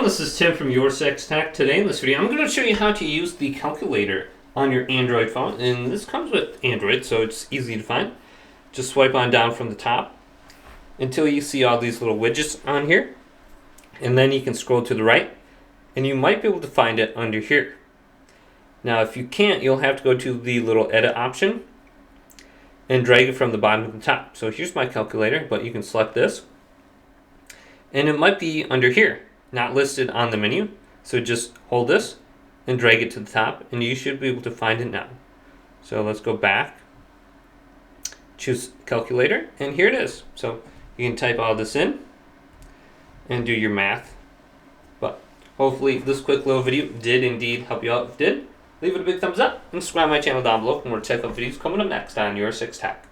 everyone, this is Tim from Your Six Tech. Today in this video, I'm going to show you how to use the calculator on your Android phone. And this comes with Android, so it's easy to find. Just swipe on down from the top until you see all these little widgets on here. And then you can scroll to the right, and you might be able to find it under here. Now, if you can't, you'll have to go to the little edit option and drag it from the bottom to the top. So here's my calculator, but you can select this. And it might be under here, not listed on the menu. So just hold this and drag it to the top, and you should be able to find it now. So let's go back, choose calculator, and here it is. So you can type all this in and do your math. But hopefully this quick little video did indeed help you out. If it did, leave it a big thumbs up and subscribe to my channel down below for more tech videos coming up next on Your Six Tech.